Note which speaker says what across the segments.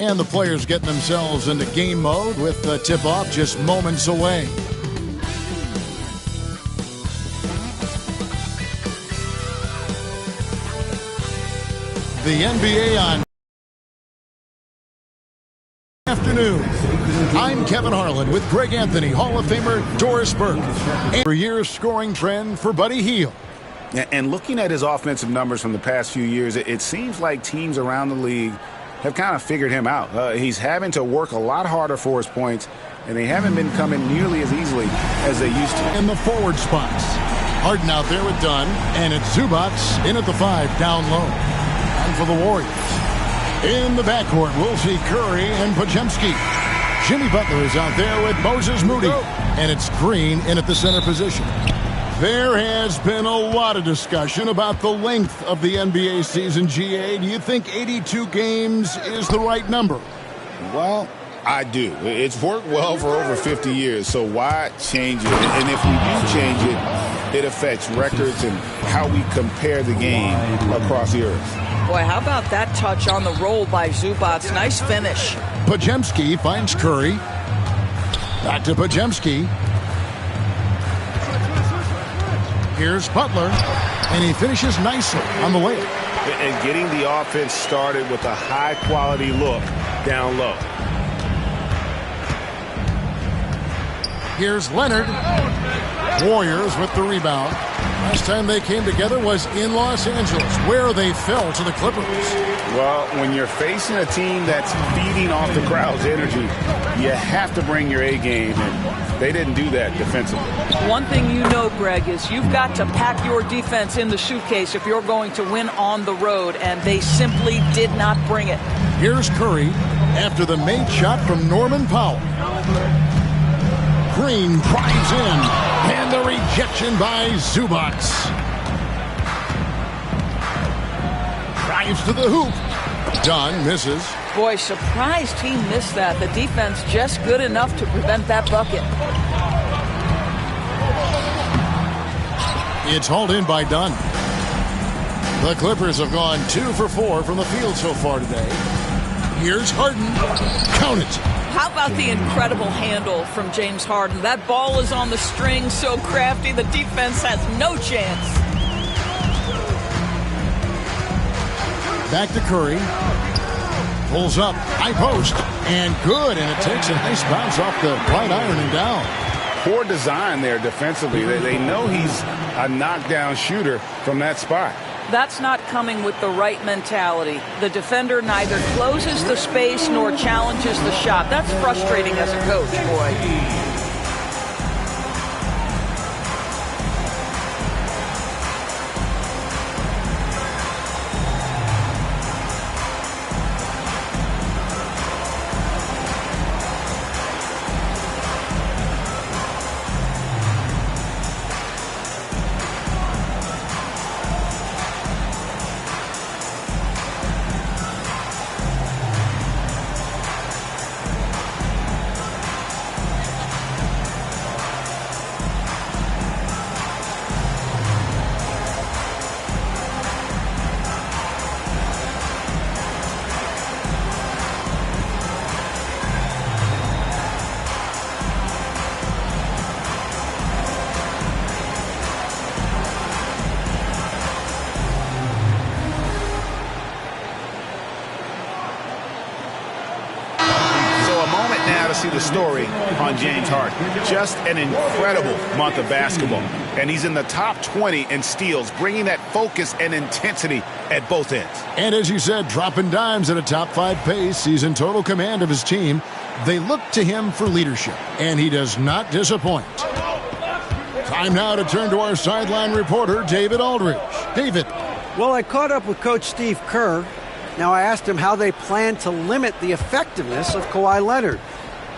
Speaker 1: And the players getting themselves into game mode with the tip-off just moments away. The NBA on afternoon. I'm Kevin Harlan with Greg Anthony, Hall of Famer Doris Burke. And for years scoring trend for Buddy Hield.
Speaker 2: And looking at his offensive numbers from the past few years, it seems like teams around the league have kind of figured him out. He's having to work a lot harder for his points, and they haven't been coming nearly as easily as they used to.
Speaker 1: In the forward spots. Harden out there with Dunn, and it's Zubac in at the 5 down low. And for the Warriors. In the backcourt, we'll see Curry and Podziemski. Jimmy Butler is out there with Moses Moody. And it's Green in at the center position. There has been a lot of discussion about the length of the NBA season, GA. Do you think 82 games is the right number?
Speaker 2: Well, I do. It's worked well for over 50 years, so why change it? And if we do change it, it affects records and how we compare the game across the earth.
Speaker 3: Boy, how about that touch on the roll by Zubac? Nice finish.
Speaker 1: Podziemski finds Curry. Back to Podziemski. Here's Butler, and he finishes nicely on the layup.
Speaker 2: And getting the offense started with a high-quality look down low.
Speaker 1: Here's Leonard. Warriors with the rebound. Last time they came together was in Los Angeles, where they fell to the Clippers.
Speaker 2: Well, when you're facing a team that's feeding off the crowd's energy, you have to bring your A game, and they didn't do that defensively.
Speaker 3: One thing you know, Greg, is you've got to pack your defense in the suitcase if you're going to win on the road, and they simply did not bring it.
Speaker 1: Here's Curry after the made shot from Norman Powell. Green drives in, and the rejection by Zubac. Drives to the hoop. Dunn misses.
Speaker 3: Boy, surprised he missed that. The defense just good enough to prevent that bucket.
Speaker 1: It's hauled in by Dunn. The Clippers have gone 2 for 4 from the field so far today. Here's Harden. Count it.
Speaker 3: How about the incredible handle from James Harden? That ball is on the string, so crafty, the defense has no chance.
Speaker 1: Back to Curry. Pulls up, high post, and good, and it takes a nice bounce off the right iron and down.
Speaker 2: Poor design there defensively. They know he's a knockdown shooter from that spot.
Speaker 3: That's not coming with the right mentality. The defender neither closes the space nor challenges the shot. That's frustrating as a coach, boy.
Speaker 2: See the story on James Harden. Just an incredible month of basketball. And he's in the top 20 in steals, bringing that focus and intensity at both ends.
Speaker 1: And as you said, dropping dimes at a top 5 pace. He's in total command of his team. They look to him for leadership, and he does not disappoint. Time now to turn to our sideline reporter, David Aldridge. David.
Speaker 4: Well, I caught up with Coach Steve Kerr. Now I asked him how they plan to limit the effectiveness of Kawhi Leonard.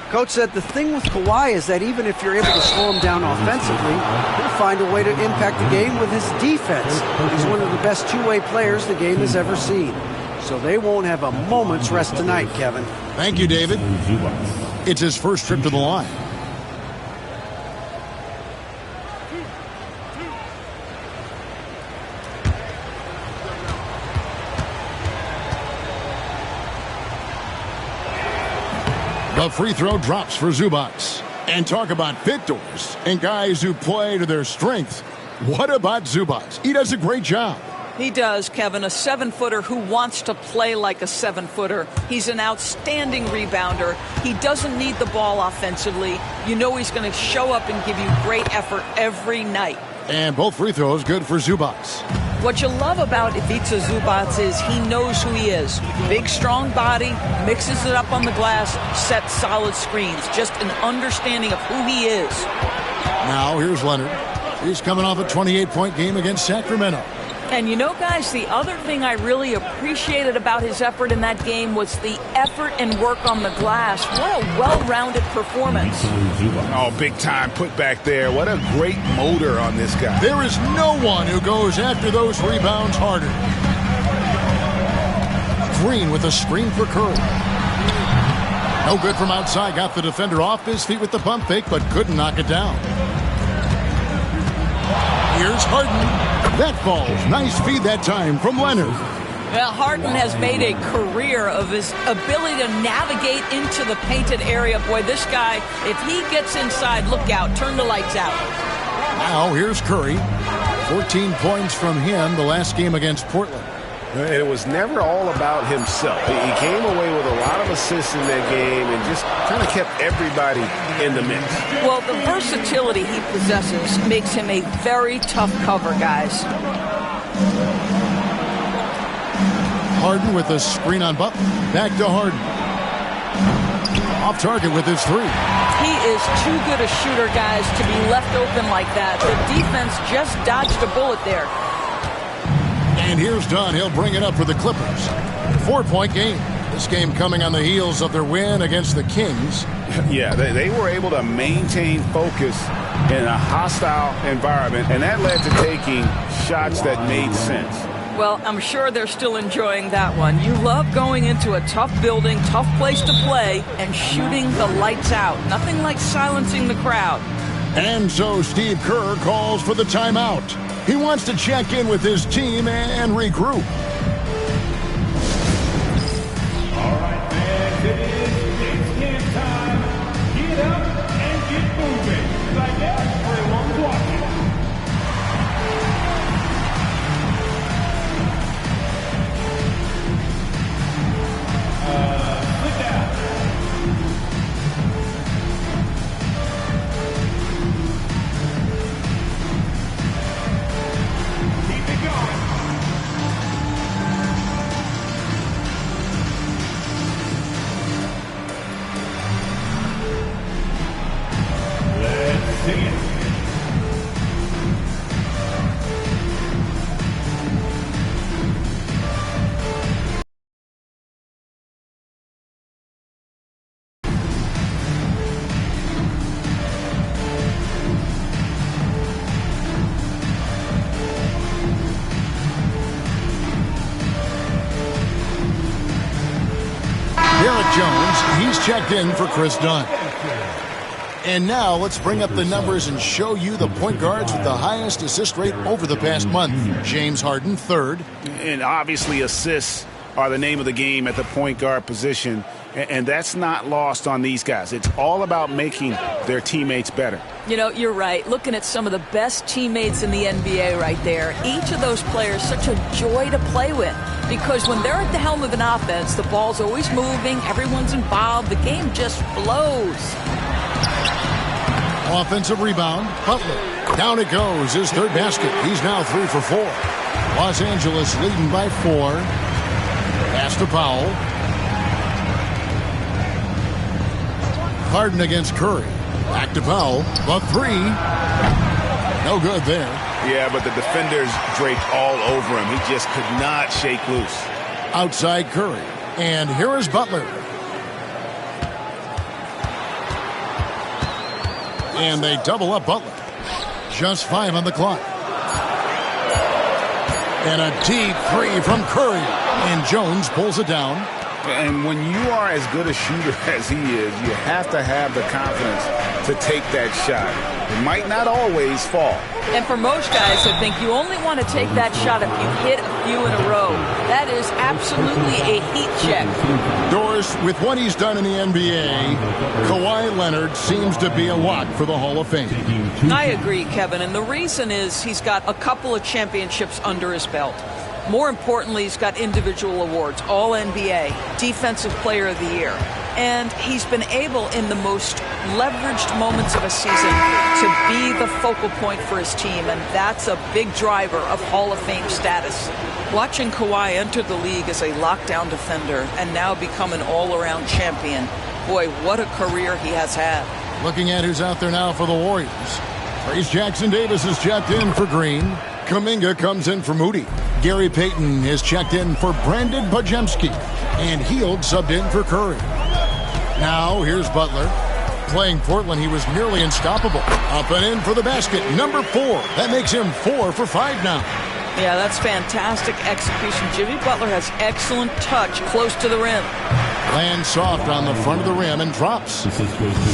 Speaker 4: Coach said the thing with Kawhi is that even if you're able to slow him down offensively, he'll find a way to impact the game with his defense. He's one of the best two-way players the game has ever seen. So they won't have a moment's rest tonight, Kevin.
Speaker 1: Thank you, David. It's his first trip to the line. The free throw drops for Zubac. And talk about fit doors and guys who play to their strengths. What about Zubac? He does a great job.
Speaker 3: He does, Kevin, a 7-footer who wants to play like a 7-footer. He's an outstanding rebounder. He doesn't need the ball offensively. You know he's going to show up and give you great effort every night.
Speaker 1: And both free throws good for Zubac.
Speaker 3: What you love about Ivica Zubac is he knows who he is. Big, strong body, mixes it up on the glass, sets solid screens. Just an understanding of who he is.
Speaker 1: Now here's Leonard. He's coming off a 28-point game against Sacramento.
Speaker 3: And you know, guys, the other thing I really appreciated about his effort in that game was the effort and work on the glass. What a well-rounded performance.
Speaker 2: Oh, big time put back there. What a great motor on this guy.
Speaker 1: There is no one who goes after those rebounds harder. Green with a screen for Curry. No good from outside. Got the defender off his feet with the pump fake, but couldn't knock it down. Here's Harden. That falls. Nice feed that time from Leonard.
Speaker 3: Well, Harden has made a career of his ability to navigate into the painted area. Boy, this guy, if he gets inside, look out. Turn the lights out.
Speaker 1: Now here's Curry. 14 points from him the last game against Portland.
Speaker 2: It was never all about himself. He came away with a lot of assists in that game and just kind of kept everybody in the mix.
Speaker 3: Well, the versatility he possesses makes him a very tough cover, guys.
Speaker 1: Harden with a screen on Butler. Back to Harden. Off target with his three.
Speaker 3: He is too good a shooter, guys, to be left open like that. The defense just dodged a bullet there.
Speaker 1: And here's Dunn. He'll bring it up for the Clippers. 4-point game. This game coming on the heels of their win against the Kings.
Speaker 2: Yeah, they were able to maintain focus in a hostile environment, and that led to taking shots that made sense.
Speaker 3: Well, I'm sure they're still enjoying that one. You love going into a tough building, tough place to play, and shooting the lights out. Nothing like silencing the crowd.
Speaker 1: And so Steve Kerr calls for the timeout. He wants to check in with his team and regroup.
Speaker 5: All right, fans, it's game time. Get up and get moving. Like everyone's watching. Sit down. Keep it going. Let's see it.
Speaker 1: Derek Jones, he's checked in for Chris Dunn. And now let's bring up the numbers and show you the point guards with the highest assist rate over the past month. James Harden, third.
Speaker 2: And obviously assists are the name of the game at the point guard position, and that's not lost on these guys. It's all about making their teammates better.
Speaker 3: You know, you're right. Looking at some of the best teammates in the NBA right there. Each of those players such a joy to play with because when they're at the helm of an offense, the ball's always moving, everyone's involved, the game just flows.
Speaker 1: Offensive rebound, Butler. Down it goes, his third basket. He's now 3 for 4. Los Angeles leading by 4. Pass to Powell. Harden against Curry. Back to Powell. The 3. No good there.
Speaker 2: Yeah, but the defenders draped all over him. He just could not shake loose.
Speaker 1: Outside Curry. And here is Butler. And they double up Butler. Just 5 on the clock. And a deep 3 from Curry. And Jones pulls it down.
Speaker 2: And when you are as good a shooter as he is, you have to have the confidence to take that shot. It might not always fall.
Speaker 3: And for most guys, I think you only want to take that shot if you hit a few in a row. That is absolutely a heat check.
Speaker 1: Doris, with what he's done in the NBA, Kawhi Leonard seems to be a lock for the Hall of Fame.
Speaker 3: I agree, Kevin, and the reason is he's got a couple of championships under his belt. More importantly, he's got individual awards, All-NBA, Defensive Player of the Year. And he's been able, in the most leveraged moments of a season, to be the focal point for his team, and that's a big driver of Hall of Fame status. Watching Kawhi enter the league as a lockdown defender and now become an all-around champion, boy, what a career he has had.
Speaker 1: Looking at who's out there now for the Warriors. Trace Jackson-Davis is checked in for Green. Kuminga comes in for Moody. Gary Payton is checked in for Brandon Pajemski. And Hield subbed in for Curry. Now, here's Butler. Playing Portland, he was nearly unstoppable. Up and in for the basket, number 4. That makes him 4 for 5 now.
Speaker 3: Yeah, that's fantastic execution. Jimmy Butler has excellent touch close to the rim.
Speaker 1: Lands soft on the front of the rim and drops.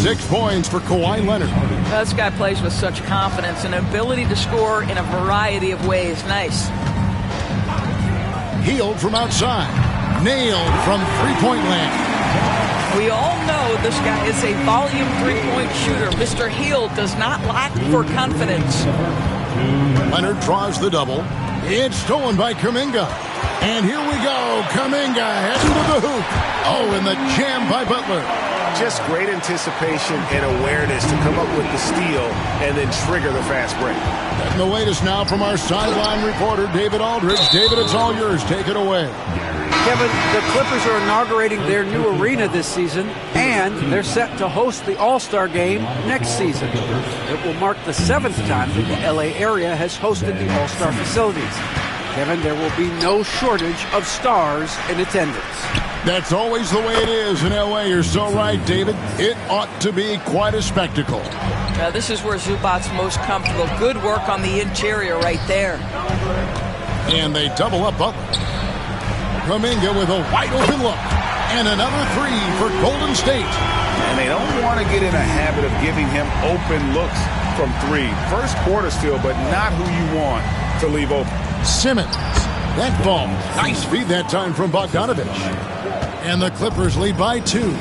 Speaker 1: 6 points for Kawhi Leonard.
Speaker 3: This guy plays with such confidence and ability to score in a variety of ways. Nice.
Speaker 1: Hield from outside. Nailed from three-point land.
Speaker 3: We all know this guy is a volume three-point shooter. Mr. Hield does not lack for confidence.
Speaker 1: Leonard draws the double. It's stolen by Kuminga. And here we go. Kuminga heading to the hoop. Oh, and the jam by Butler.
Speaker 2: Just great anticipation and awareness to come up with the steal and then trigger the fast break.
Speaker 1: And the latest now from our sideline reporter, David Aldridge. David, it's all yours. Take it away.
Speaker 4: Kevin, the Clippers are inaugurating their new arena this season, and they're set to host the All-Star Game next season. It will mark the 7th time that the LA area has hosted the All-Star facilities. Kevin, there will be no shortage of stars in attendance.
Speaker 1: That's always the way it is in LA. You're so right, David. It ought to be quite a spectacle.
Speaker 3: This is where Zubac's most comfortable. Good work on the interior right there.
Speaker 1: And they double up Butler. Kuminga with a wide open look. And another 3 for Golden State.
Speaker 2: And they don't want to get in a habit of giving him open looks from 3. First quarter still, but not who you want to leave open.
Speaker 1: Simmons. That ball. Nice feed that time from Bogdanovich. And the Clippers lead by 2.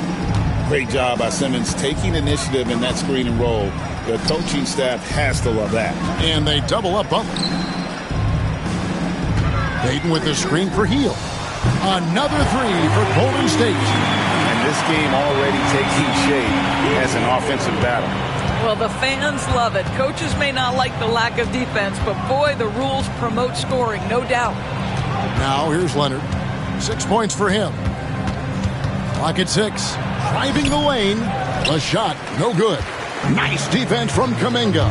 Speaker 2: Great job by Simmons taking initiative in that screen and roll. The coaching staff has to love that.
Speaker 1: And they double up Butler. Payton with the screen for Hield. Another 3 for Golden State.
Speaker 2: And this game already taking shape as an offensive battle.
Speaker 3: Well, the fans love it. Coaches may not like the lack of defense, but boy, the rules promote scoring, no doubt.
Speaker 1: Now here's Leonard. 6 points for him. Clock at 6. Driving the lane. A shot, no good. Nice defense from Kuminga.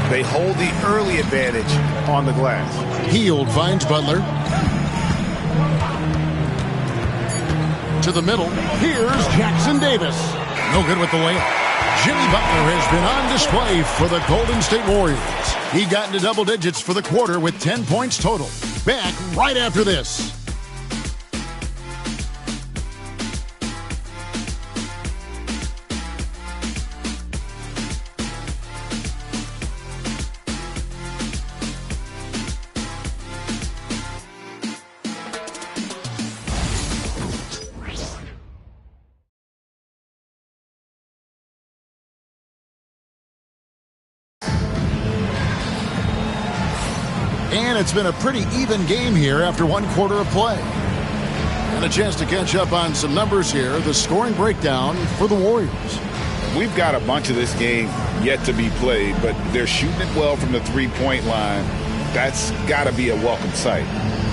Speaker 2: They hold the early advantage on the glass.
Speaker 1: Hield finds Butler. To the middle. Here's Jackson-Davis. No good with the layup. Jimmy Butler has been on display for the Golden State Warriors. He got into double digits for the quarter with 10 points total. Back right after this. And it's been a pretty even game here after 1 quarter of play. And a chance to catch up on some numbers here. The scoring breakdown for the Warriors.
Speaker 2: We've got a bunch of this game yet to be played, but they're shooting it well from the three-point line. That's got to be a welcome sight.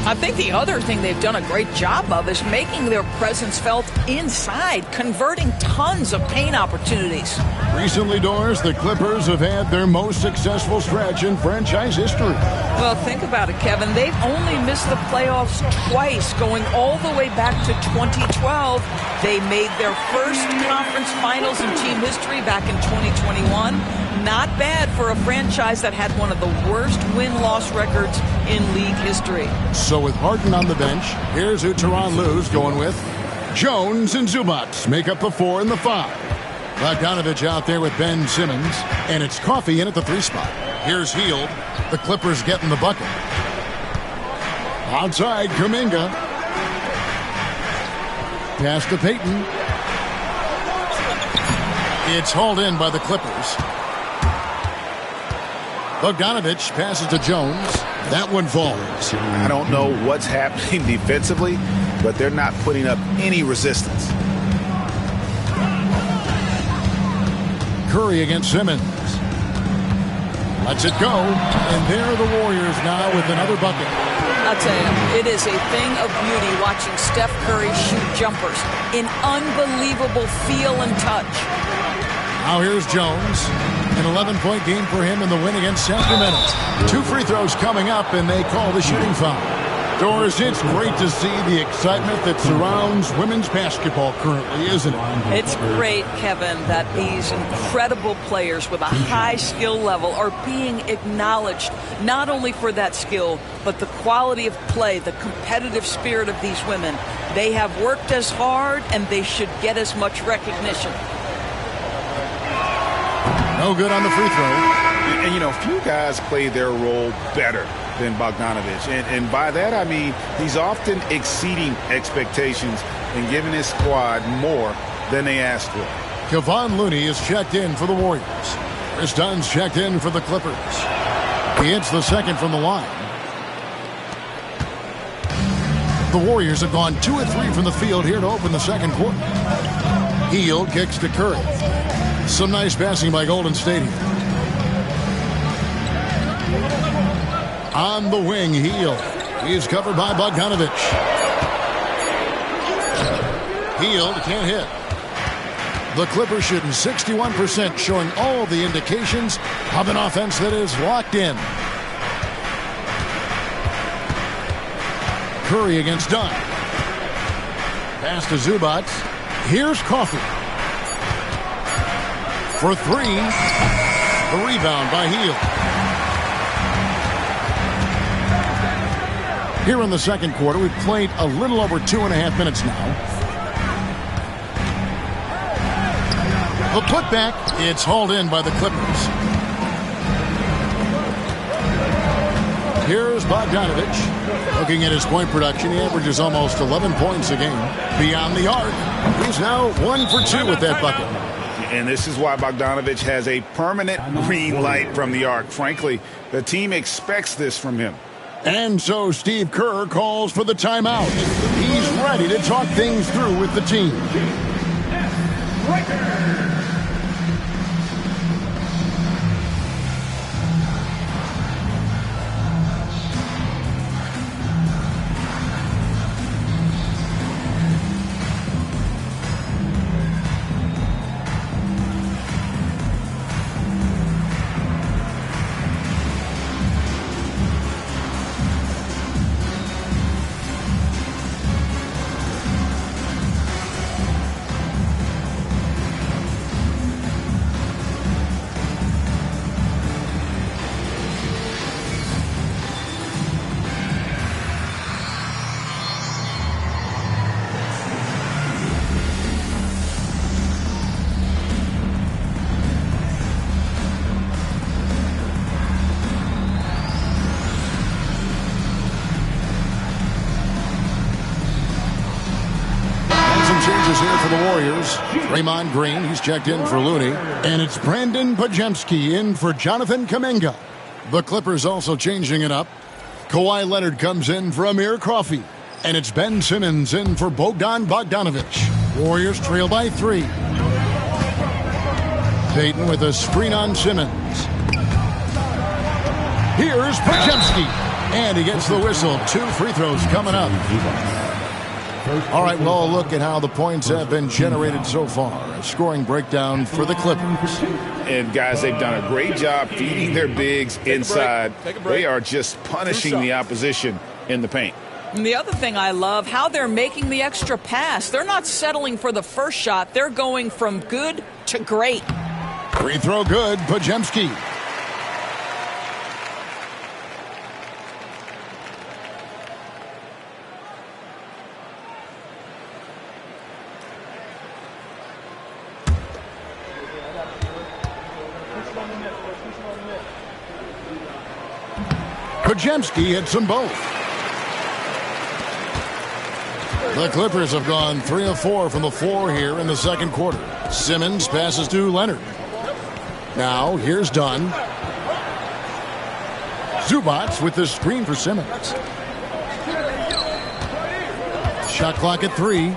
Speaker 3: I think the other thing they've done a great job of is making their presence felt inside, converting tons of paint opportunities.
Speaker 1: Recently, Doris, the Clippers have had their most successful stretch in franchise history.
Speaker 3: Well, think about it, Kevin. They've only missed the playoffs twice, going all the way back to 2012. They made their first conference finals in team history back in 2021. Not bad for a franchise that had one of the worst win-loss records in league history.
Speaker 1: So with Harden on the bench, here's who Tyronn Lue's going with. Jones and Zubac make up the 4 and the 5. Bogdanovich out there with Ben Simmons, and it's Coffey in at the 3 spot. Here's Hield. The Clippers getting the bucket. Outside, Kuminga. Pass to Payton. It's hauled in by the Clippers. Bogdanovich passes to Jones. That one falls.
Speaker 2: I don't know what's happening defensively, but they're not putting up any resistance.
Speaker 1: Curry against Simmons. Lets it go, and there are the Warriors now with another bucket.
Speaker 3: I'll tell you, it is a thing of beauty watching Steph Curry shoot jumpers. An unbelievable feel and touch.
Speaker 1: Now here's Jones. An 11-point game for him in the win against Sacramento. 2 free throws coming up, and they call the shooting foul. Doris, it's great to see the excitement that surrounds women's basketball currently, isn't it?
Speaker 3: It's great, Kevin, that these incredible players with a high skill level are being acknowledged, not only for that skill, but the quality of play, the competitive spirit of these women. They have worked as hard, and they should get as much recognition.
Speaker 1: No good on the free throw.
Speaker 2: And, you know, few guys play their role better than Bogdanovich. And by that, I mean he's often exceeding expectations and giving his squad more than they asked for.
Speaker 1: Kevon Looney is checked in for the Warriors. Chris Dunn's checked in for the Clippers. He hits the second from the line. The Warriors have gone 2 of 3 from the field here to open the second quarter. Hield kicks to Curry. Some nice passing by Golden State here. On the wing, Hield. He's covered by Bogdanovich. Hield can't hit. The Clippers shooting 61%, showing all the indications of an offense that is locked in. Curry against Dunn. Pass to Zubac. Here's Coffey. For 3. The rebound by Hield. Here in the second quarter, we've played a little over 2.5 minutes now. The putback, it's hauled in by the Clippers. Here's Bogdanovich. Looking at his point production, he averages almost 11 points a game. Beyond the arc, he's now 1 for 2 with that bucket.
Speaker 2: And this is why Bogdanovich has a permanent green light from the arc. Frankly, the team expects this from him.
Speaker 1: And so Steve Kerr calls for the timeout. He's ready to talk things through with the team. Changes here for the Warriors. Draymond Green, he's checked in for Looney. And it's Brandon Pajemski in for Jonathan Kuminga. The Clippers also changing it up. Kawhi Leonard comes in for Amir Coffey. And it's Ben Simmons in for Bogdan Bogdanovich. Warriors trail by 3. Payton with a screen on Simmons. Here's Pajemski. And he gets the whistle. 2 free throws coming up. All right, well, look at how the points have been generated so far. A scoring breakdown for the Clippers.
Speaker 2: And, guys, they've done a great job feeding their bigs inside. They are just punishing the opposition in the paint.
Speaker 3: And the other thing I love, how they're making the extra pass. They're not settling for the first shot. They're going from good to great.
Speaker 1: Free throw good, Pajemski. Pajemski hits them both. The Clippers have gone 3 of 4 from the floor here in the second quarter. Simmons passes to Leonard. Now here's Dunn. Zubac with the screen for Simmons. Shot clock at 3.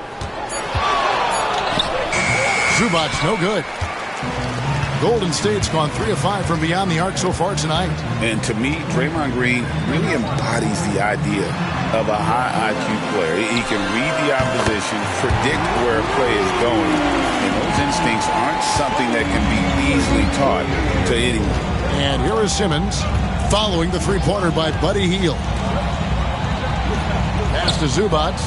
Speaker 1: Zubac no good. Golden State's gone 3 of 5 from beyond the arc so far tonight.
Speaker 2: And to me, Draymond Green really embodies the idea of a high IQ player. He can read the opposition, predict where a play is going, and those instincts aren't something that can be easily taught to anyone.
Speaker 1: And here is Simmons following the three-pointer by Buddy Hield. Pass to Zubac.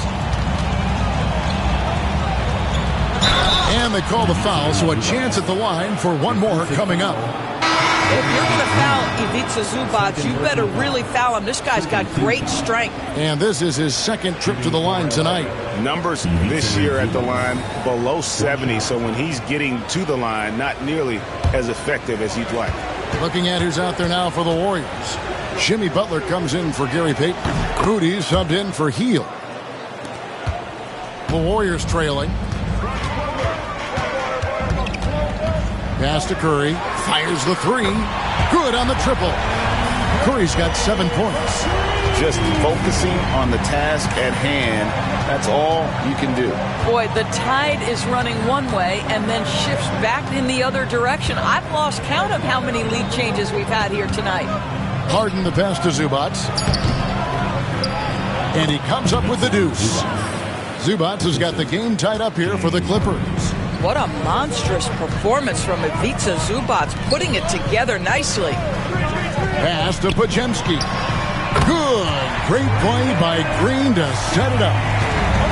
Speaker 1: And they call the foul, so a chance at the line for one more coming up.
Speaker 3: If you're going to foul Ivica Zubac, you better really foul him. This guy's got great strength.
Speaker 1: And this is his second trip to the line tonight.
Speaker 2: Numbers this year at the line below 70, so when he's getting to the line, not nearly as effective as he'd like.
Speaker 1: Looking at who's out there now for the Warriors. Jimmy Butler comes in for Gary Payton. Rudy subbed in for Hield. The Warriors trailing. Pass to Curry. Fires the 3. Good on the triple. Curry's got 7 points.
Speaker 2: Just focusing on the task at hand, that's all you can do.
Speaker 3: Boy, the tide is running one way and then shifts back in the other direction. I've lost count of how many lead changes we've had here tonight.
Speaker 1: Harden the pass to Zubac. And he comes up with the deuce. Zubac has got the game tied up here for the Clippers.
Speaker 3: What a monstrous performance from Ivica Zubac, putting it together nicely.
Speaker 1: Pass to Pajemski. Good. Great play by Green to set it up.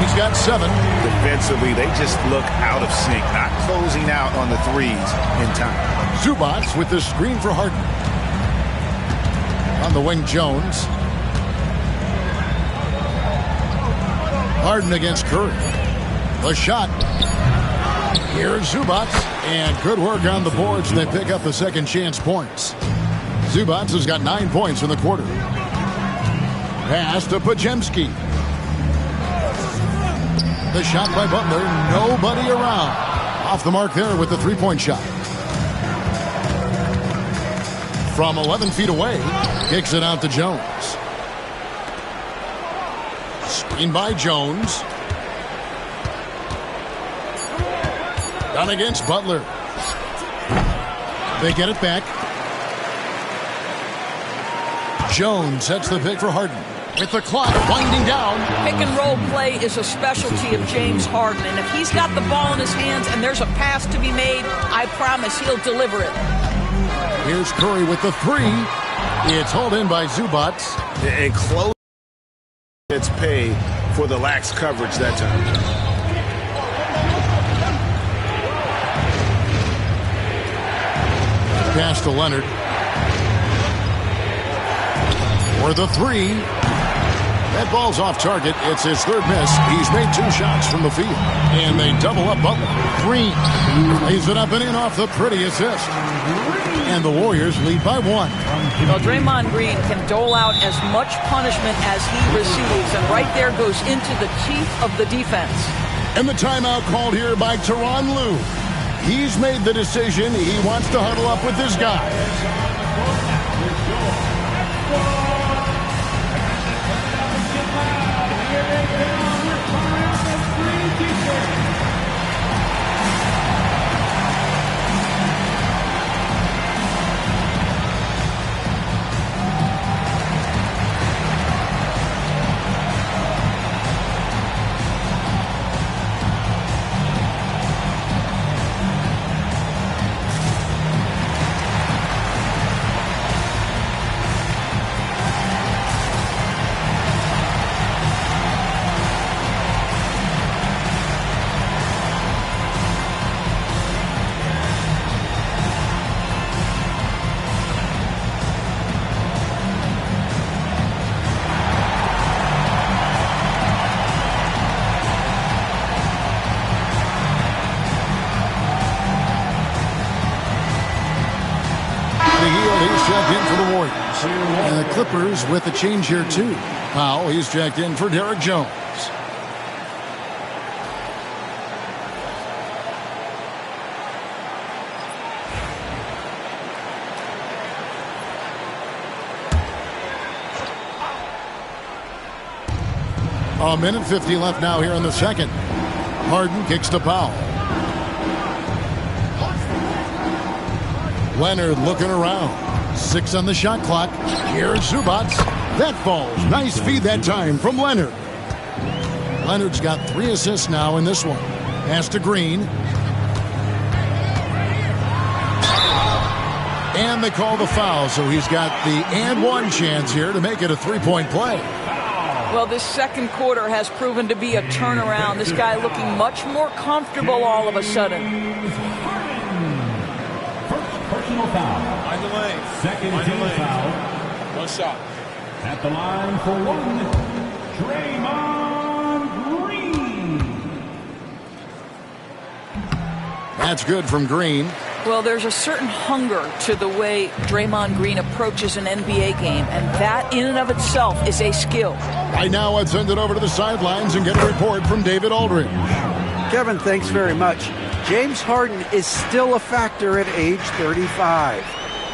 Speaker 1: He's got 7.
Speaker 2: Defensively, they just look out of sync, not closing out on the threes in time.
Speaker 1: Zubac with the screen for Harden. On the wing, Jones. Harden against Curry. The shot. Here's Zubac, and good work on the boards, and they pick up the second chance points. Zubac has got 9 points in the quarter. Pass to Pajemski. The shot by Butler, nobody around. Off the mark there with the three-point shot. From 11 feet away, kicks it out to Jones. Screen by Jones. Done against Butler. They get it back. Jones sets the pick for Harden. With the clock winding down.
Speaker 3: Pick and roll play is a specialty of James Harden. And if he's got the ball in his hands and there's a pass to be made, I promise he'll deliver it.
Speaker 1: Here's Curry with the 3. It's hauled in by Zubac.
Speaker 2: And close its pay for the lax coverage that time.
Speaker 1: Pass to Leonard. For the 3. That ball's off target. It's his 3rd miss. He's made 2 shots from the field. And they double up Butler. Green lays it up and in off the pretty assist. And the Warriors lead by 1.
Speaker 3: Well, Draymond Green can dole out as much punishment as he receives. And right there goes into the teeth of the defense.
Speaker 1: And the timeout called here by Tyronn Lue. He's made the decision. He wants to huddle up with his guys. checked in for the Warriors. And the Clippers with a change here, too. Powell, he's checked in for Derek Jones. A minute 50 left now here in the second. Harden kicks to Powell. Leonard looking around. 6 on the shot clock. Here's Zubac. That falls. Nice feed that time from Leonard. Leonard's got 3 assists now in this one. Pass to Green. And they call the foul, so he's got the and one chance here to make it a 3-point play.
Speaker 3: Well, this second quarter has proven to be a turnaround. This guy looking much more comfortable all of a sudden.
Speaker 5: First personal foul.
Speaker 6: Mind the lane.
Speaker 5: Second
Speaker 6: Mind
Speaker 5: team
Speaker 6: the lane.
Speaker 5: foul.
Speaker 6: One shot.
Speaker 5: At the line for one, Draymond Green.
Speaker 1: That's good from Green.
Speaker 3: Well, there's a certain hunger to the way Draymond Green approaches an NBA game, and that in and of itself is a skill.
Speaker 1: Right now, let's send it over to the sidelines and get a report from David Aldridge.
Speaker 4: Kevin, thanks very much. James Harden is still a factor at age 35.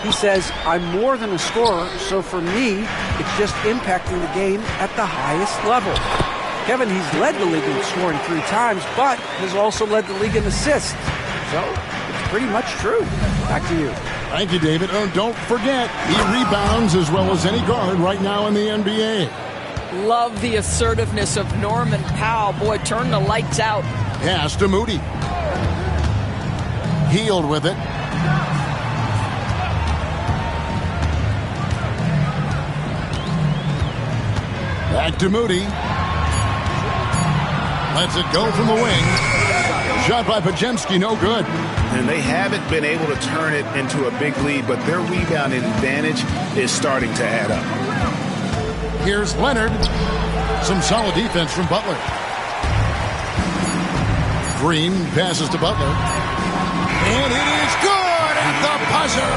Speaker 4: He says, I'm more than a scorer, so for me, it's just impacting the game at the highest level. Kevin, he's led the league in scoring 3 times, but has also led the league in assists. So, it's pretty much true. Back to you.
Speaker 1: Thank you, David. Oh, don't forget, he rebounds as well as any guard right now in the NBA.
Speaker 3: Love the assertiveness of Norman Powell. Boy, turn the lights out.
Speaker 1: Pass to Moody. Healed with it. Back to Moody. Lets it go from the wing. Shot by Podziemski, no good.
Speaker 2: And they haven't been able to turn it into a big lead, but their rebounding advantage is starting to add up.
Speaker 1: Here's Leonard. Some solid defense from Butler. Green passes to Butler. And it is good at the buzzer.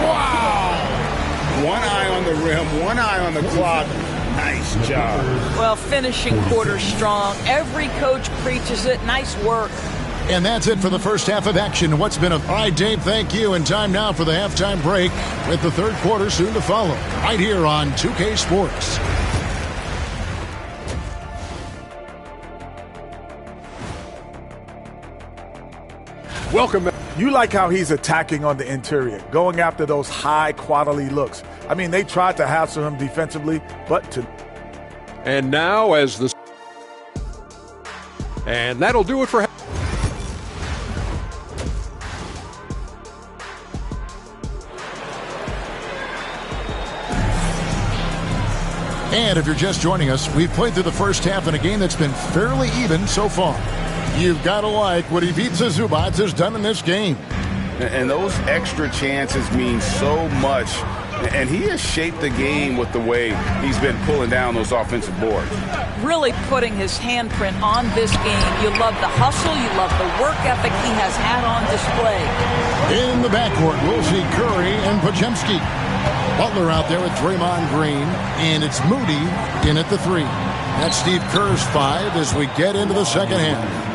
Speaker 1: Wow.
Speaker 2: One eye on the rim, one eye on the clock. Nice job.
Speaker 3: Well, finishing quarter strong. Every coach preaches it. Nice work.
Speaker 1: And that's it for the first half of action. What's been a... All right, Dave, thank you. And time now for the halftime break with the third quarter soon to follow. Right here on 2K Sports.
Speaker 7: Welcome. You like how he's attacking on the interior, going after those high-quality looks. I mean, they tried to hassle him defensively, but to...
Speaker 8: And now as the... And that'll do it for...
Speaker 1: And if you're just joining us, we've played through the first half in a game that's been fairly even so far. You've got to like what Ivica Zubac has done in this game.
Speaker 2: And those extra chances mean so much. And he has shaped the game with the way he's been pulling down those offensive boards.
Speaker 3: Really putting his handprint on this game. You love the hustle. You love the work ethic he has had on display.
Speaker 1: In the backcourt, we'll see Curry and Podziemski. Butler out there with Draymond Green. And it's Moody in at the 3. That's Steve Kerr's 5 as we get into the second half.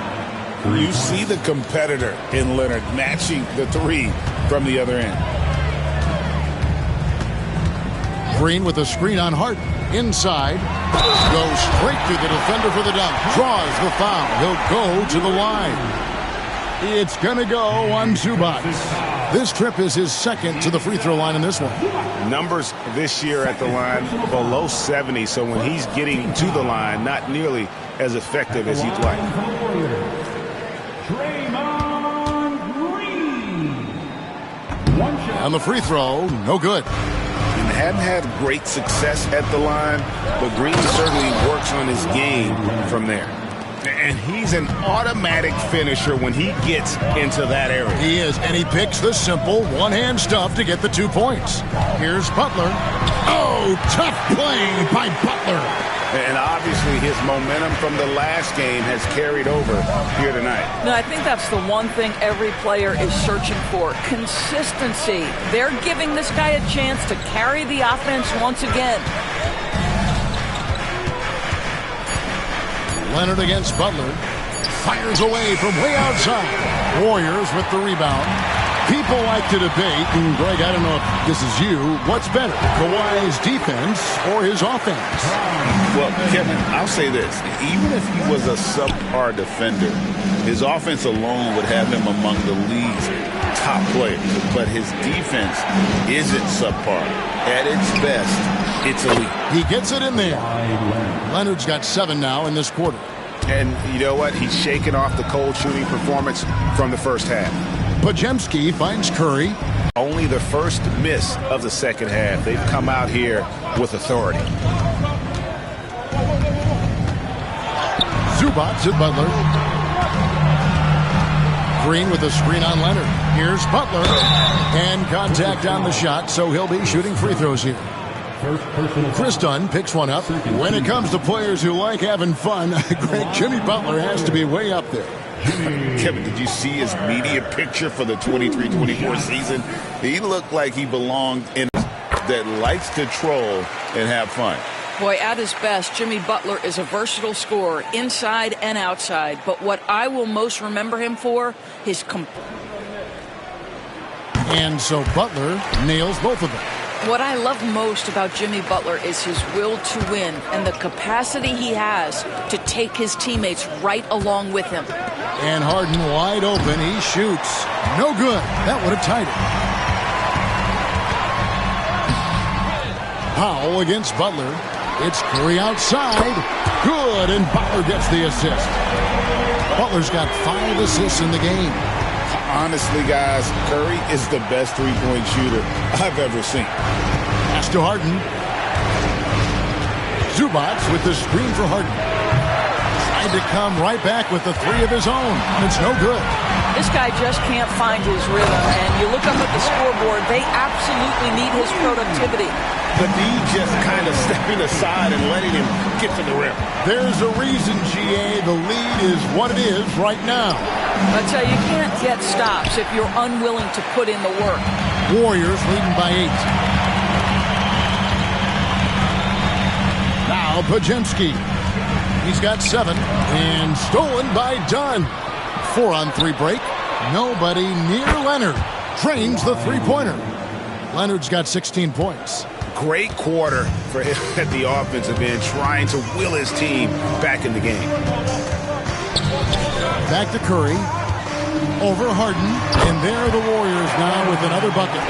Speaker 2: You see the competitor in Leonard matching the 3 from the other end.
Speaker 1: Green with a screen on Harden. Inside. Goes straight through the defender for the dunk. Draws the foul. He'll go to the line. It's going to go on Zubac. This trip is his second to the free throw line in this one.
Speaker 2: Numbers this year at the line below 70, so when he's getting to the line, not nearly as effective as he'd like.
Speaker 5: Draymond Green. One shot.
Speaker 1: On the free throw, no good.
Speaker 2: And hadn't had great success at the line, but Green certainly works on his game from there. And he's an automatic finisher when he gets into that area.
Speaker 1: He is, and he picks the simple one-hand stuff to get the 2 points. Here's Butler. Oh, tough play by Butler.
Speaker 2: And obviously his momentum from the last game has carried over here tonight.
Speaker 3: No, I think that's the one thing every player is searching for. Consistency. They're giving this guy a chance to carry the offense once again.
Speaker 1: Leonard against Butler. Fires away from way outside. Warriors with the rebound. People like to debate, and Greg, I don't know if this is you, what's better, Kawhi's defense or his offense?
Speaker 2: Well, Kevin, I'll say this. Even if he was a subpar defender, his offense alone would have him among the league's top players. But his defense isn't subpar. At its best, it's elite.
Speaker 1: He gets it in there. Leonard's got 7 now in this quarter.
Speaker 2: And you know what? He's shaking off the cold shooting performance from the first half.
Speaker 1: Podziemski finds Curry.
Speaker 2: Only the first miss of the second half. They've come out here with authority.
Speaker 1: Zubac at Butler. Green with a screen on Leonard. Here's Butler. And contact on the shot, so he'll be shooting free throws here. Chris Dunn picks one up. When it comes to players who like having fun, Greg, Jimmy Butler has to be way up there.
Speaker 2: Kevin, did you see his media picture for the 23-24 season? He looked like he belonged in that likes to troll and have fun.
Speaker 3: Boy, at his best, Jimmy Butler is a versatile scorer, inside and outside. But what I will most remember him for, his
Speaker 1: And so Butler nails both of them.
Speaker 3: What I love most about Jimmy Butler is his will to win and the capacity he has to take his teammates right along with him.
Speaker 1: And Harden wide open. He shoots. No good. That would have tied it. Powell against Butler. It's Curry outside. Good, and Butler gets the assist. Butler's got 5 assists in the game.
Speaker 2: Honestly, guys, Curry is the best three-point shooter I've ever seen.
Speaker 1: Pass to Harden. Zubac with the screen for Harden. Tried to come right back with the 3 of his own. It's no good.
Speaker 3: This guy just can't find his rhythm, and you look up at the scoreboard, they absolutely need his productivity.
Speaker 2: But he just kind of stepping aside and letting him get to the rim.
Speaker 1: There's a reason, GA, the lead is what it is right now.
Speaker 3: I tell you, you can't get stops if you're unwilling to put in the work.
Speaker 1: Warriors leading by 8. Now Podziemski. He's got 7 and stolen by Dunn. 4-on-3 break. Nobody near Leonard. Drains the three-pointer. Leonard's got 16 points.
Speaker 2: Great quarter for him at the offensive end, trying to will his team back in the game.
Speaker 1: Back to Curry. Over Harden. And there are the Warriors now with another bucket.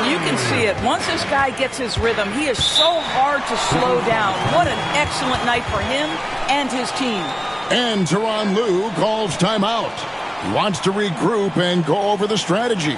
Speaker 3: You can see it. Once this guy gets his rhythm, he is so hard to slow down. What an excellent night for him and his team.
Speaker 1: And Tyronn Lue calls timeout. He wants to regroup and go over the strategy.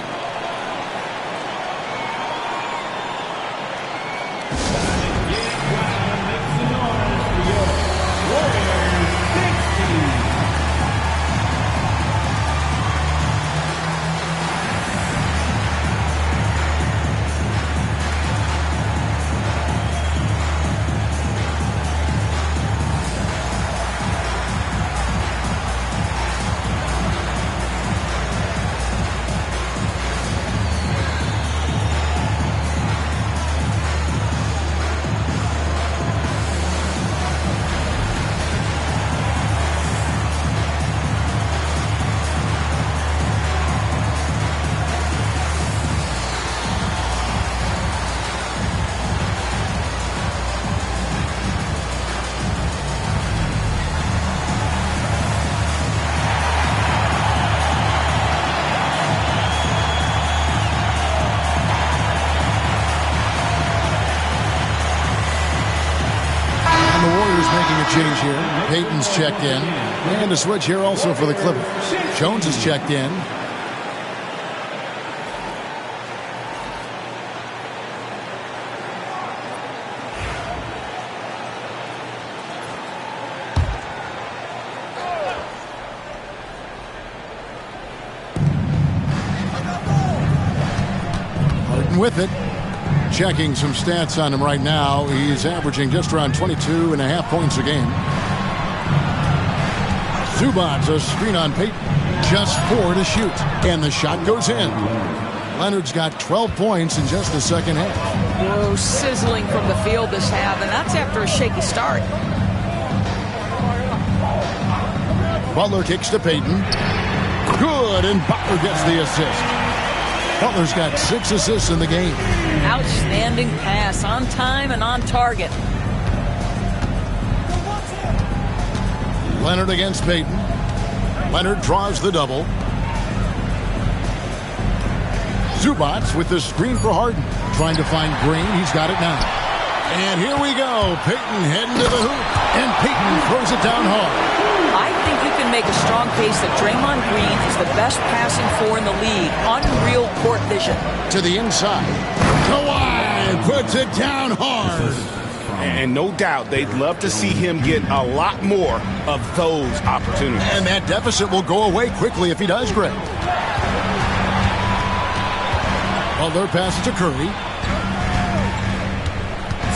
Speaker 1: Change here. Payton's checked in. And a switch here also for the Clippers. Jones is checked in. Harden with it. Checking some stats on him right now. He's averaging just around 22.5 points a game. Zubats a screen on Payton. Just 4 to shoot. And the shot goes in. Leonard's got 12 points in just the second half.
Speaker 3: Whoa, sizzling from the field this half, and that's after a shaky start.
Speaker 1: Butler kicks to Payton. Good, and Butler gets the assist. Butler's got 6 assists in the game.
Speaker 3: Outstanding pass, on time and on target.
Speaker 1: Leonard against Payton. Leonard draws the double. Zubats with the screen for Harden. Trying to find Green. He's got it now. And here we go. Payton heading to the hoop. And Payton throws it down hard.
Speaker 3: I think you can make a strong case that Draymond Green is the best passing four in the league. Unreal court vision.
Speaker 1: To the inside. Kawhi puts it down hard.
Speaker 2: And no doubt they'd love to see him get a lot more of those opportunities.
Speaker 1: And that deficit will go away quickly if he does, Greg. Butler passes to Curry.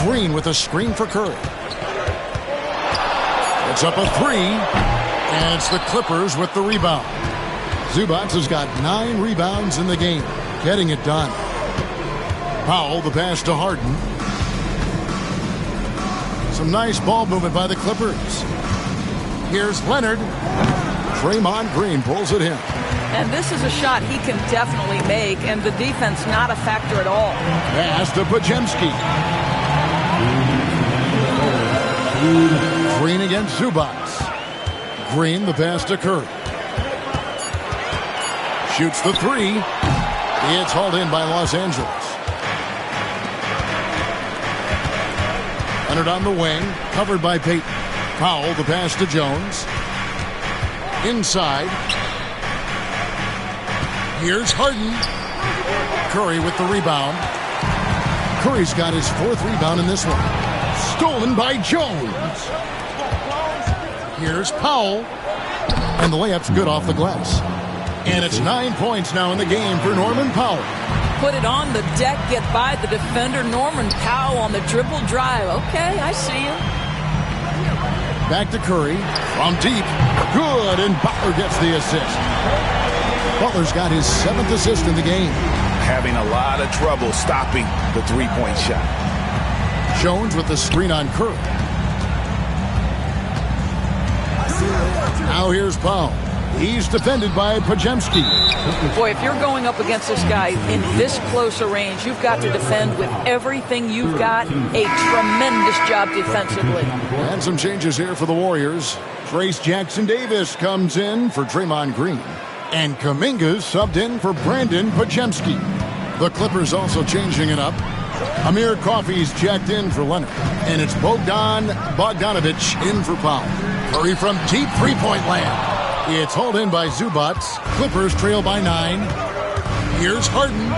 Speaker 1: Green with a screen for Curry. It's up a 3. And it's the Clippers with the rebound. Zubats has got 9 rebounds in the game. Getting it done. Powell, the pass to Harden. Some nice ball movement by the Clippers. Here's Leonard. Draymond Green pulls it in.
Speaker 3: And this is a shot he can definitely make, and the defense not a factor at all.
Speaker 1: Pass to Podziemski. Green against Zubats. Green, the pass to Curry. Shoots the 3. It's hauled in by Los Angeles. Leonard on the wing, covered by Payton. Powell, the pass to Jones. Inside. Here's Harden. Curry with the rebound. Curry's got his 4th rebound in this one. Stolen by Jones. Here's Powell. And the layup's good off the glass. And it's 9 points now in the game for Norman Powell.
Speaker 3: Put it on the deck, get by the defender. Norman Powell on the dribble drive. Okay, I see you.
Speaker 1: Back to Curry. From deep. Good, and Butler gets the assist. Butler's got his 7th assist in the game.
Speaker 2: Having a lot of trouble stopping the three-point shot.
Speaker 1: Jones with the screen on Curry. Now here's Powell. He's defended by Podziemski.
Speaker 3: Boy, if you're going up against this guy in this close a range, you've got to defend with everything you've got. A tremendous job defensively.
Speaker 1: And some changes here for the Warriors. Trace Jackson-Davis comes in for Draymond Green. And Kuminga's subbed in for Brandon Podziemski. The Clippers also changing it up. Amir Coffey's checked in for Leonard. And it's Bogdanovich in for Powell. Curry from deep three-point land. It's hauled in by Zubats. Clippers trail by 9. Here's Harden.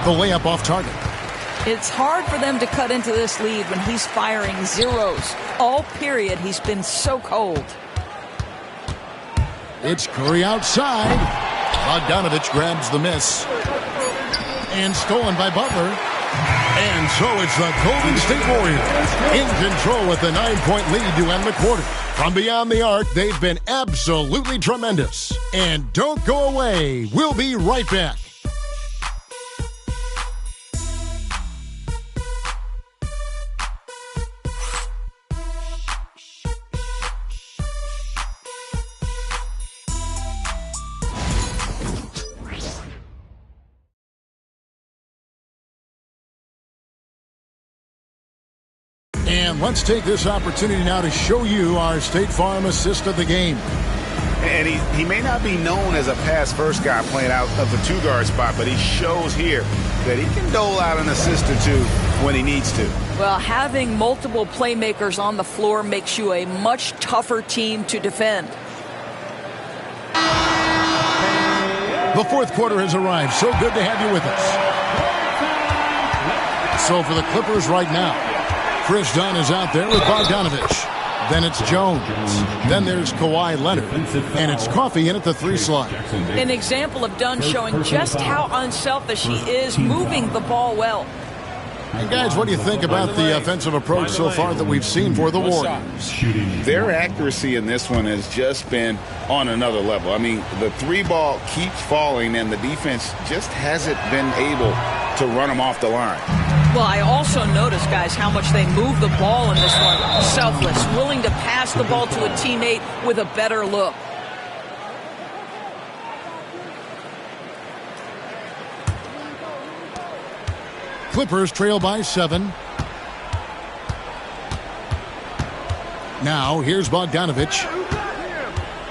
Speaker 1: The layup off target.
Speaker 3: It's hard for them to cut into this lead when he's firing zeros. All period, he's been so cold.
Speaker 1: It's Curry outside. Bogdanovich grabs the miss. And stolen by Butler. And so it's the Golden State Warriors in control with the 9-point lead to end the quarter. From beyond the arc, they've been absolutely tremendous. And don't go away. We'll be right back. And let's take this opportunity now to show you our State Farm assist of the game.
Speaker 2: And he may not be known as a pass-first guy playing out of the 2-guard spot, but he shows here that he can dole out an assist or two when he needs to.
Speaker 3: Well, having multiple playmakers on the floor makes you a much tougher team to defend.
Speaker 1: The 4th quarter has arrived. So good to have you with us. So for the Clippers right now, Chris Dunn is out there with Bogdanovich. Then it's Jones. Then there's Kawhi Leonard. And it's Coffey in at the 3 slot.
Speaker 3: An example of Dunn showing just how unselfish he is, moving the ball well.
Speaker 1: And guys, what do you think about the offensive approach so far that we've seen for the Warriors?
Speaker 2: Their accuracy in this one has just been on another level. I mean, the three ball keeps falling, and the defense just hasn't been able to run them off the line.
Speaker 3: Well, I also noticed, guys, how much they move the ball in this one. Selfless, willing to pass the ball to a teammate with a better look.
Speaker 1: Clippers trail by 7. Now, here's Bogdanovich.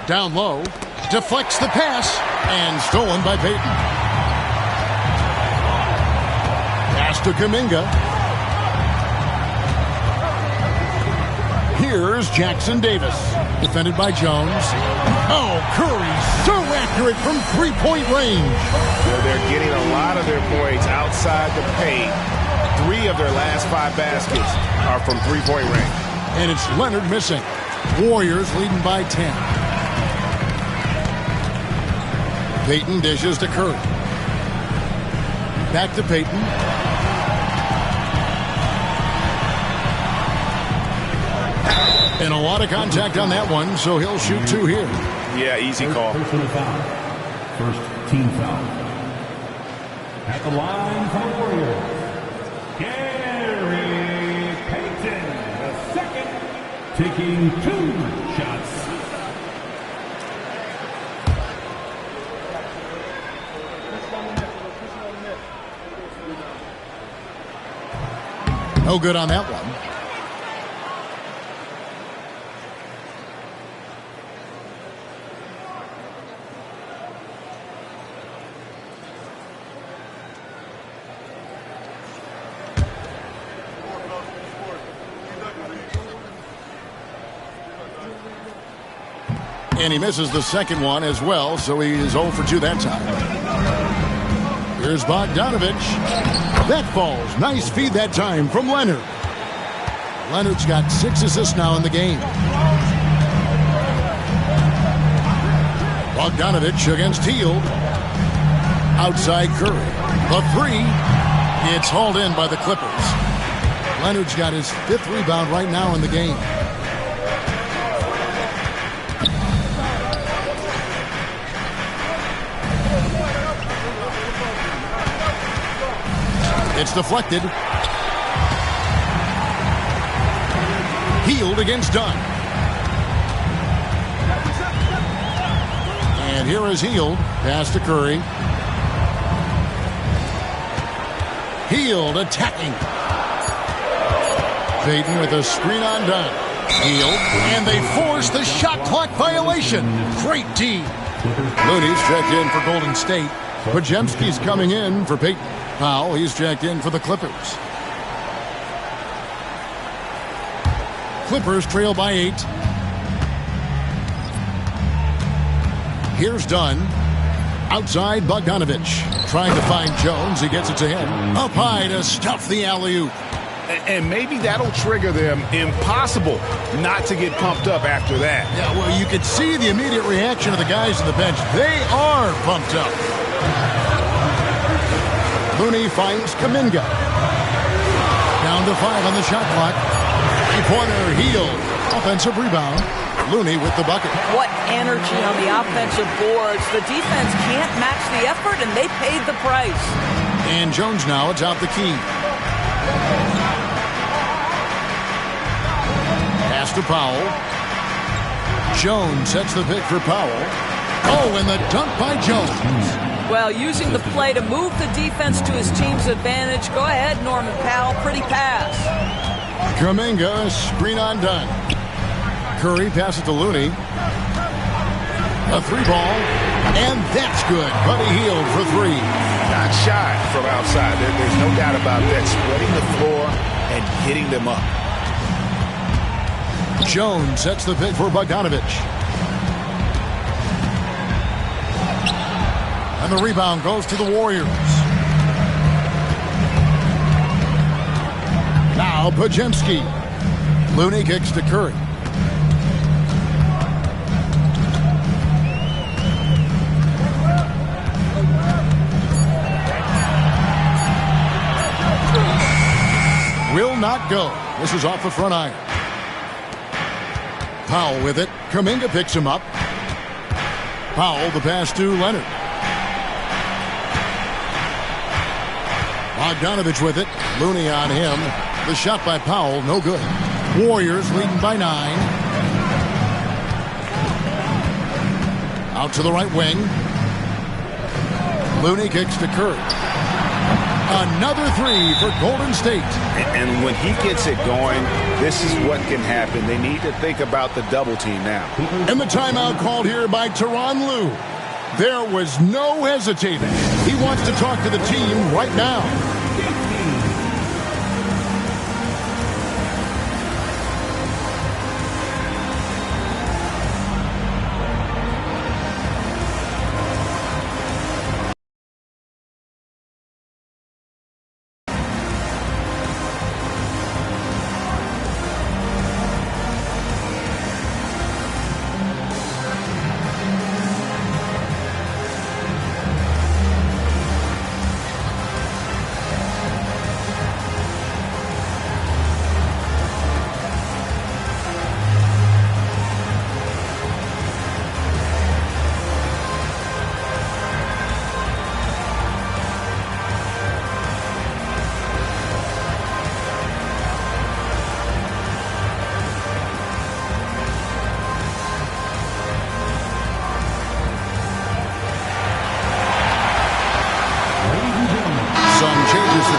Speaker 1: Down low. Deflects the pass. And stolen by Payton. Pass to Kuminga. Here's Jackson Davis. Defended by Jones. Oh, Curry, so accurate from three-point range.
Speaker 2: Well, they're getting a lot of their points outside the paint. 3 of their last 5 baskets are from three-point range.
Speaker 1: And it's Leonard missing. Warriors leading by 10. Payton dishes to Curry. Back to Payton. And a lot of contact on that one, so he'll shoot 2 here.
Speaker 2: Yeah, easy call.
Speaker 5: First team foul. At the line for the Warriors, Gary Payton, the second, taking 2 shots.
Speaker 1: No good on that one. And he misses the second one as well, so he is 0 for 2 that time. Here's Bogdanovich. That falls. Nice feed that time from Leonard. Leonard's got 6 assists now in the game. Bogdanovich against Hield. Outside Curry. The 3. It's hauled in by the Clippers. Leonard's got his 5th rebound right now in the game. It's deflected. Hield against Dunn. And here is Hield. Pass to Curry. Hield attacking. Payton with a screen on Dunn. Hield. And they force the shot clock violation. Great D. Looney's checked in for Golden State. Podziemski's coming in for Payton. Powell, he's checked in for the Clippers. Clippers trail by 8. Here's Dunn. Outside Bogdanovich. Trying to find Jones. He gets it to him. Up high to stuff the alley-oop.
Speaker 2: And maybe that'll trigger them. Impossible not to get pumped up after that.
Speaker 1: Yeah, well, you could see the immediate reaction of the guys on the bench. They are pumped up. Looney finds Kuminga. Down to 5 on the shot clock. 3-pointer Hield. Offensive rebound. Looney with the bucket.
Speaker 3: What energy on the offensive boards. The defense can't match the effort, and they paid the price.
Speaker 1: And Jones now atop the key. Pass to Powell. Jones sets the pick for Powell. Oh, and the dunk by Jones.
Speaker 3: Well, using the play to move the defense to his team's advantage. Go ahead, Norman Powell. Pretty pass.
Speaker 1: Kuminga, screen on Dunn. Curry passes to Looney. A 3-ball. And that's good. Buddy Hield for 3.
Speaker 2: Not shy from outside. There's no doubt about that. Spreading the floor and hitting them up.
Speaker 1: Jones sets the pick for Bogdanovich. And the rebound goes to the Warriors. Now Podziemski. Looney kicks to Curry. go. This is off the front iron. Powell with it. Kuminga picks him up. Powell, the pass to Leonard. Bogdanovich with it. Looney on him. The shot by Powell, no good. Warriors leading by 9. Out to the right wing. Looney kicks to Curry. Another 3 for Golden State.
Speaker 2: And when he gets it going, this is what can happen. They need to think about the double team now.
Speaker 1: And the timeout called here by Tyronn Lue. There was no hesitating. He wants to talk to the team right now.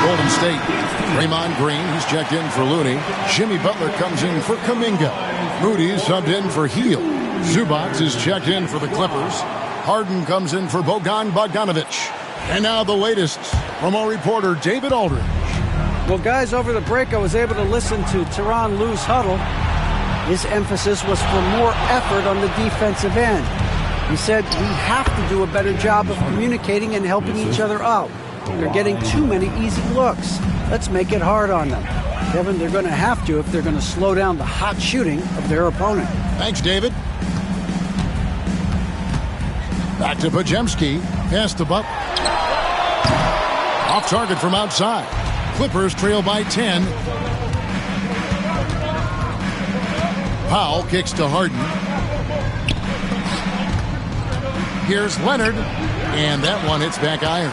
Speaker 1: Golden State. Draymond Green, he's checked in for Looney. Jimmy Butler comes in for Kuminga. Moody's subbed in for Heel. Zubac is checked in for the Clippers. Harden comes in for Bogdanovich. And now the latest from our reporter David Aldridge.
Speaker 4: Well, guys, over the break I was able to listen to Tyronn Lue's huddle. His emphasis was for more effort on the defensive end. He said we have to do a better job of communicating and helping each other out. They're getting too many easy looks. Let's make it hard on them. Kevin, they're going to have to if they're going to slow down the hot shooting of their opponent.
Speaker 1: Thanks, David. Back to Podziemski. Pass to Butler. Off target from outside. Clippers trail by 10. Powell kicks to Harden. Here's Leonard. And that one hits back iron.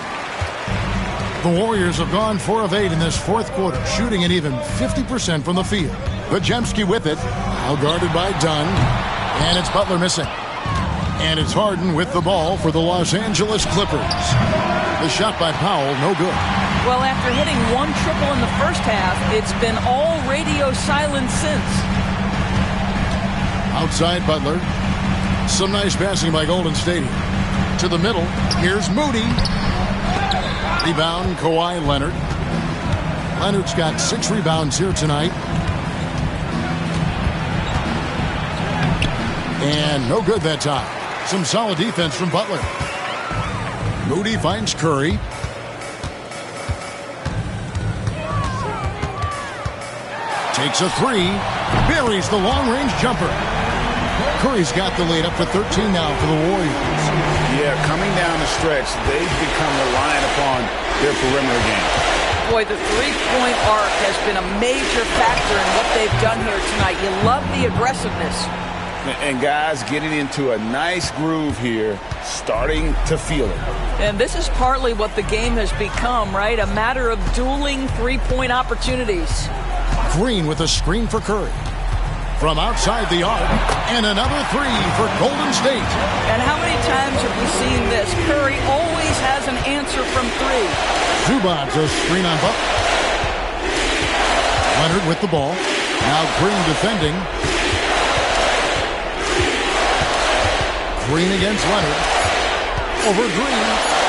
Speaker 1: The Warriors have gone 4 of 8 in this fourth quarter, shooting at even 50% from the field. Podziemski with it, now guarded by Dunn, and it's Butler missing. And it's Harden with the ball for the Los Angeles Clippers. The shot by Powell, no good.
Speaker 3: Well, after hitting 1 triple in the first half, it's been all radio silence since.
Speaker 1: Outside Butler. Some nice passing by Golden State. To the middle, here's Moody. Rebound, Kawhi Leonard. Leonard's got 6 rebounds here tonight. And no good that time. Some solid defense from Butler. Moody finds Curry. Takes a 3. Buries the long-range jumper. Curry's got the lead up to 13 now for the Warriors.
Speaker 2: Yeah, coming down the stretch, they've become reliant upon their perimeter game.
Speaker 3: Boy, the three-point arc has been a major factor in what they've done here tonight. You love the aggressiveness.
Speaker 2: And guys getting into a nice groove here, starting to feel it.
Speaker 3: And this is partly what the game has become, right? A matter of dueling three-point opportunities.
Speaker 1: Green with a screen for Curry. From outside the arc, and another 3 for Golden State.
Speaker 3: And how many times have we seen this? Curry always has an answer from 3.
Speaker 1: Zubac, a screen on Butler. Leonard with the ball. Now Green defending. Green against Leonard. Over Green.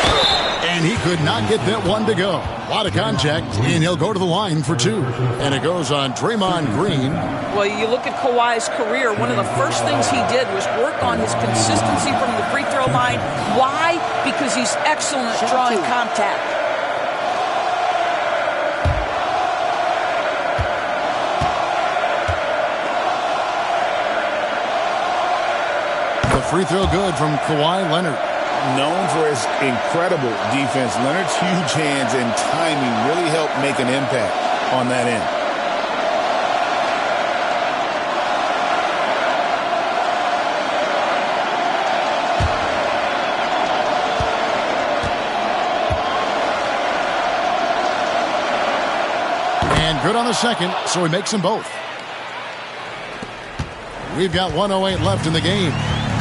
Speaker 1: And he could not get that one to go. A lot of contact, and he'll go to the line for 2. And it goes on Draymond Green.
Speaker 3: Well, you look at Kawhi's career, one of the first things he did was work on his consistency from the free throw line. Why? Because he's excellent at drawing contact.
Speaker 1: The free throw good from Kawhi Leonard.
Speaker 2: Known for his incredible defense, Leonard's huge hands and timing really helped make an impact on that end.
Speaker 1: And good on the second, so he makes them both. We've got 1:08 left in the game.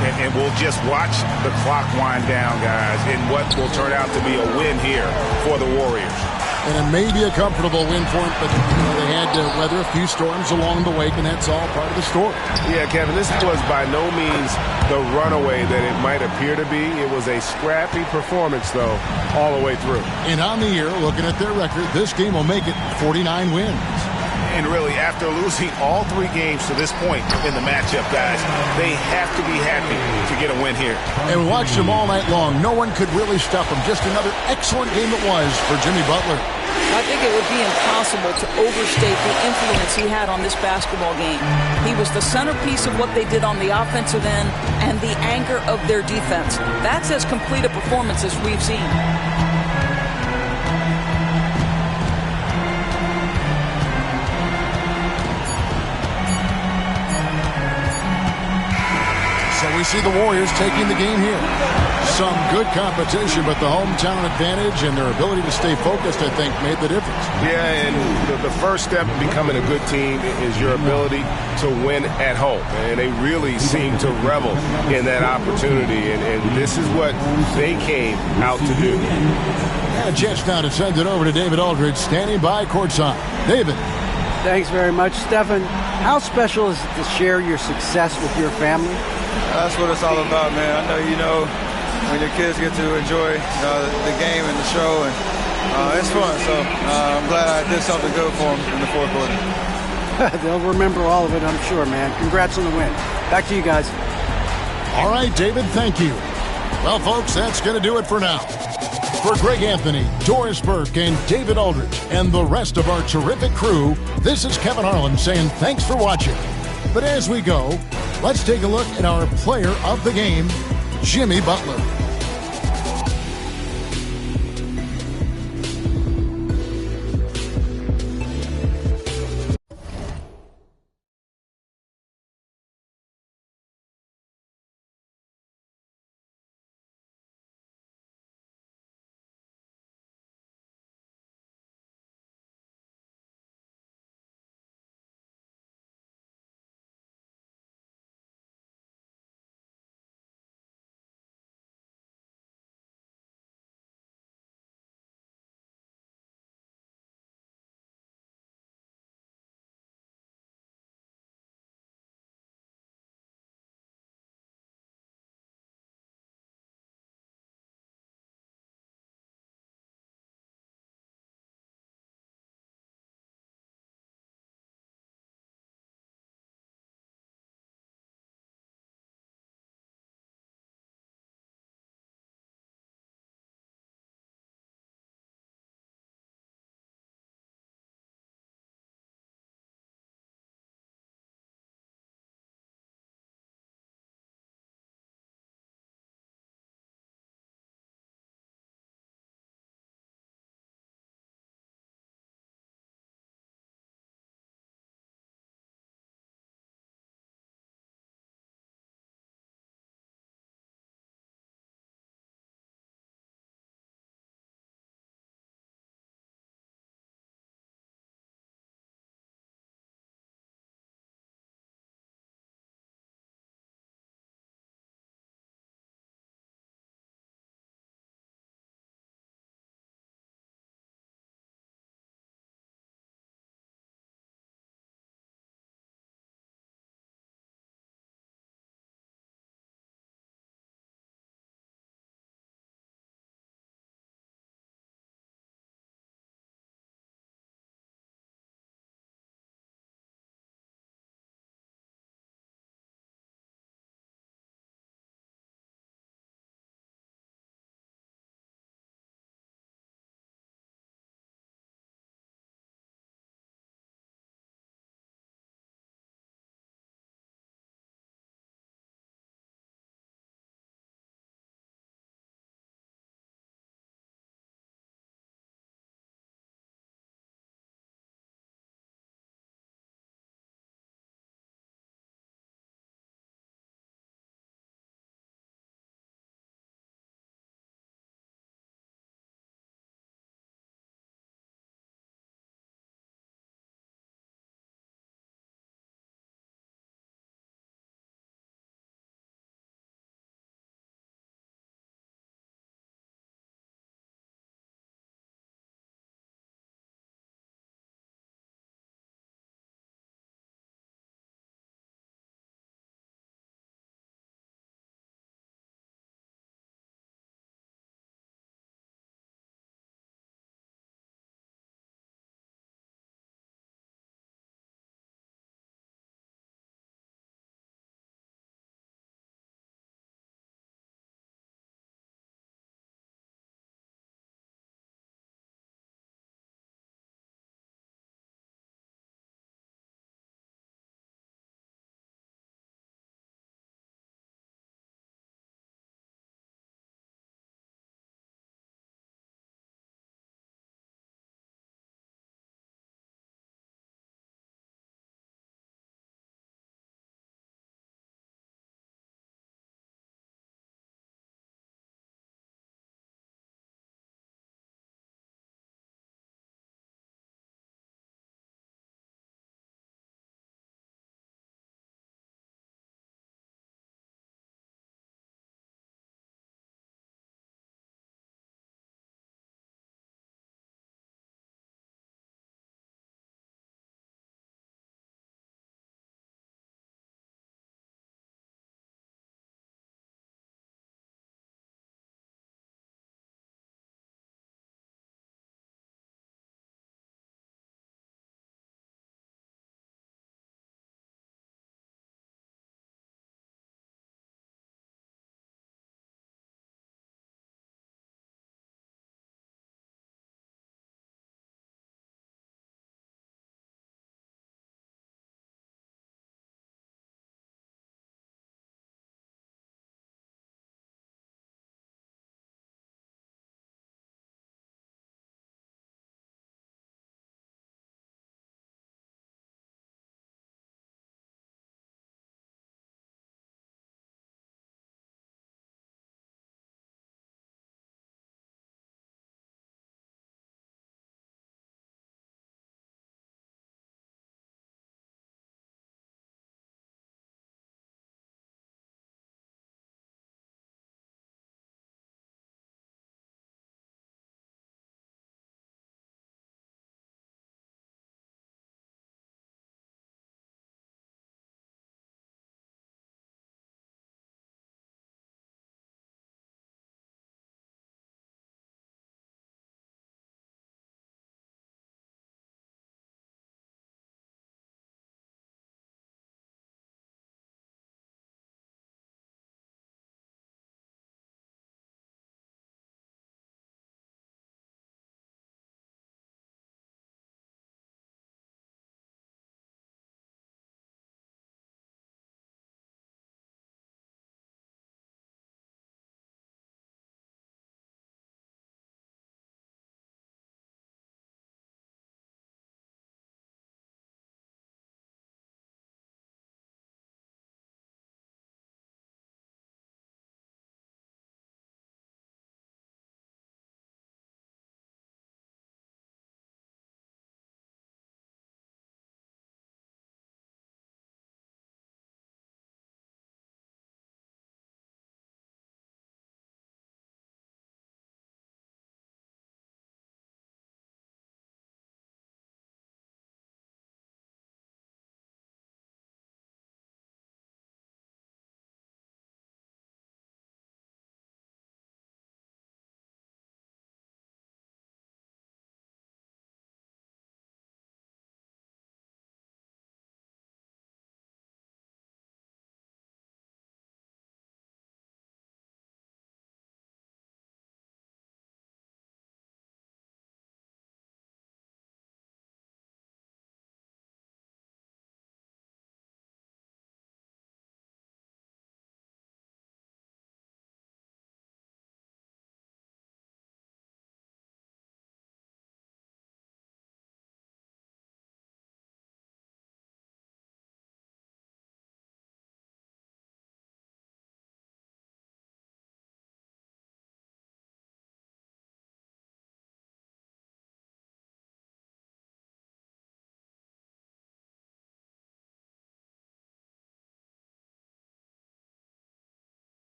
Speaker 2: And we'll just watch the clock wind down, guys, in what will turn out to be a win here for the Warriors.
Speaker 1: And it may be a comfortable win for them, but they had to weather a few storms along the way, and that's all part of the story.
Speaker 6: Yeah, Kevin, this was by no means the runaway that it might appear to be. It was a scrappy performance, though, all the way through.
Speaker 1: And on the year, looking at their record, this game will make it 49 wins.
Speaker 2: And really, after losing all 3 games to this point in the matchup, guys, they have to be happy to get a win here.
Speaker 1: And we watched them all night long. No one could really stop them. Just another excellent game it was for Jimmy Butler.
Speaker 3: I think it would be impossible to overstate the influence he had on this basketball game. He was the centerpiece of what they did on the offensive end and the anchor of their defense. That's as complete a performance as we've seen.
Speaker 1: So we see the Warriors taking the game here. Some good competition, but the hometown advantage and their ability to stay focused, I think, made the difference.
Speaker 6: Yeah, and the first step in becoming a good team is your ability to win at home. And they really seem to revel in that opportunity, and this is what they came out to do.
Speaker 1: And a chance now to send it over to David Aldridge, standing by courtside. David.
Speaker 4: Thanks very much, Stephen. How special is it to share your success with your family?
Speaker 9: That's what it's all about, man. I know you know when your kids get to enjoy the game and the show, and it's fun. So I'm glad I did something good for them in the fourth quarter.
Speaker 4: They'll remember all of it, I'm sure, man. Congrats on the win. Back to you guys.
Speaker 1: All right, David, thank you. Well, folks, that's going to do it for now. For Greg Anthony, Doris Burke, and David Aldridge, and the rest of our terrific crew, this is Kevin Harlan saying thanks for watching. But as we go, let's take a look at our player of the game, Jimmy Butler.